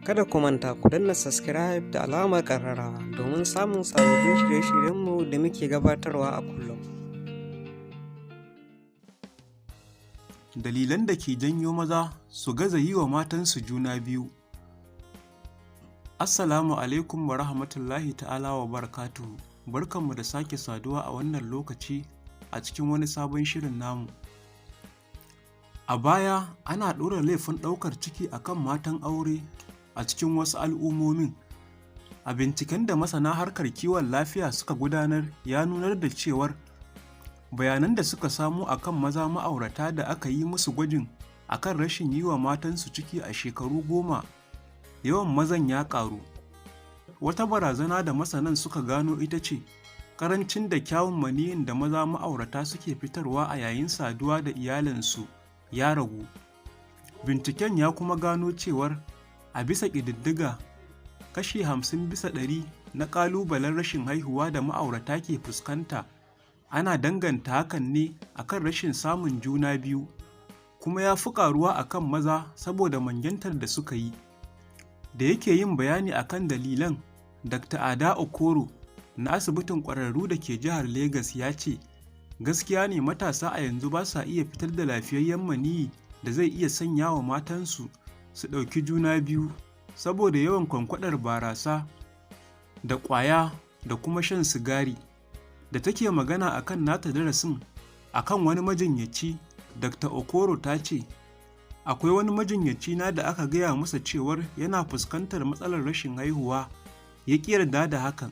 Kada ku manta ku danna subscribe da alamar ƙararrawa domin samun sababbin shirye-shiryenmu da muke gabatarwa a kullum. Dalilan da ke janyo maza su gaza yi wa matansu juna biyu. Assalamu alaikum wa rahmatullahi ta'ala wa barakatuhu. Barkanmu da sake saduwa a wannan lokaci a cikin wani sabon shirin namu. A baya ana ɗora laifin ɗaukar ciki akan matan aure a cikin wasu al'ummomin. A binciken da masana harkar kiwon lafiya suka gudanar ya nunar da cewar bayanan da suka samo akan maza ma'aurata da aka yi musu gwajin akan rashin yi wa matansu ciki a shekaru 10, yawan mazan ya ƙaru. Wata barazana da masanan suka gano ita ce ƙarancin da kyawun maniyyin da maza ma'aurata suke fitarwa a yayin saduwa da iyalinsu ya ragu. Binciken ya kuma gano cewar a bisa ƙididdiga, kashi 50% na ƙalubalen rashin haihuwa da ma'aurata ke fuskanta ana danganta hakan ne akan rashin samun juna biyu, kuma ya fi ƙaruwa akan maza saboda manyantar da suka yi. Da yake yin bayani akan dalilan, Dr. Ada Okoro na asibitin ƙwararru da ke jihar Legas ya ce, gaskiya ne matasa a yanzu ba sa iya fitar da lafiyayyen maniyyi da zai iya sanya wa matansu su ɗauki juna biyu saboda yawan kwankwaɗar barasa da ƙwaya da kuma shan sigari. Da take magana akan nata darasin akan wani majinyaci, Dr. Okoro ta ce, akwai wani majinyaci na da aka gaya masa cewar yana fuskantar matsalar rashin haihuwa, ya ƙi yarda da hakan.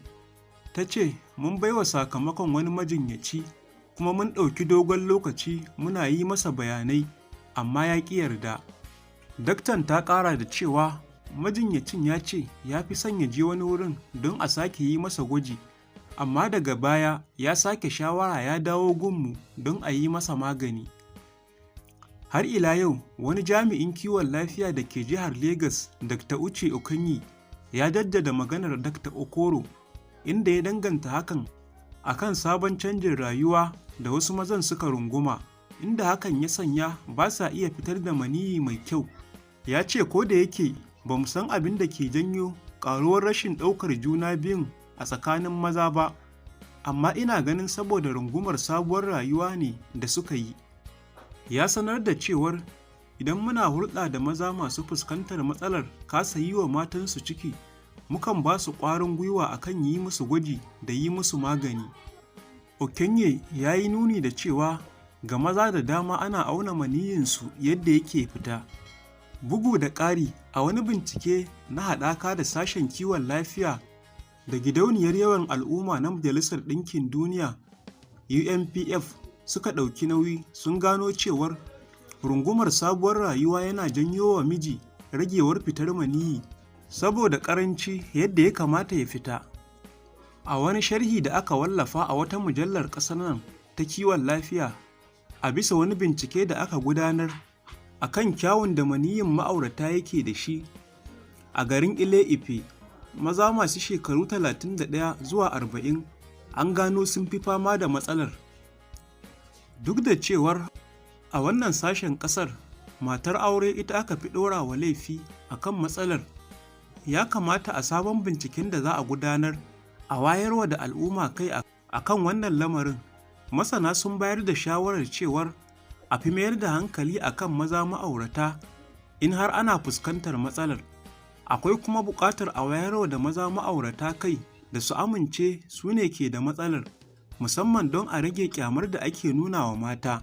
Ta ce, mun baiwa sakamakon wani majinyaci kuma mun ɗauki dogon lokaci muna yi masa bayanai, amma ya ƙi yarda. Daktan ta ƙara da cewa majinyacin ya ce ya fi son ya je wani wurin don a sake yi masa gwaji, amma daga baya ya sake shawara ya dawo gunmu don a yi masa magani. Har ila yau, wani jami'in kiwon lafiya da ke jihar Legas, Dr. Uche Okonyi, ya jaddada maganar Dr. Okoro, inda ya danganta hakan akan sabon canjin rayuwa da wasu mazan suka runguma, inda hakan ya sanya ba sa iya fitar da maniyyi mai kyau. Ya ce ko da yake ba mu san abin da ke janyo ƙaruwar rashin ɗaukar juna biyun a tsakanin maza ba, amma ina ganin saboda rungumar sabuwar rayuwa ne da suka yi. Ya sanar da cewar idan muna hulɗa da maza masu fuskantar matsalar kasa yi wa matansu ciki, mukan ba su ƙwarin gwiwa akan yi musu gwaji da yi musu magani. Okonye ya yi nuni da cewa ga maza da dama ana auna maniyyinsu yadda yake fita. Bugu da ƙari, a wani bincike na haɗaka da sashen kiwon lafiya da gidauniyar yawan al'umma na Majalisar Ɗinkin Duniya (UNPF) suka ɗauki nauyi, sun gano cewar rungumar sabuwar rayuwa yana janyo wa miji ragewar fitar maniyyi saboda ƙaranci yadda ya kamata ya fita. A wani sharhi da aka wallafa a wata mujallar ƙasar nan ta kiwon lafiya, a bisa wani bincike da aka gudanar akan kyawun da maniyyin ma'aurata yake da shi a garin Ile-Ife, maza masu shekaru 31 zuwa 40 an gano sun fi fama da matsalar. Duk da cewar a wannan sashen ƙasar matar aure ita aka fi ɗora wa laifi akan matsalar, ya kamata a sabon binciken da za a gudanar a wayarwa da al'umma kai akan wannan lamarin. Masana sun bayar da shawarar cewar a fi mayar da hankali akan maza ma'aurata in har ana fuskantar matsalar. Akwai kuma buƙatar a wayarwa da maza ma'aurata kai da su amince su ne ke da matsalar, musamman don a rage ƙyamar da ake nuna wa mata.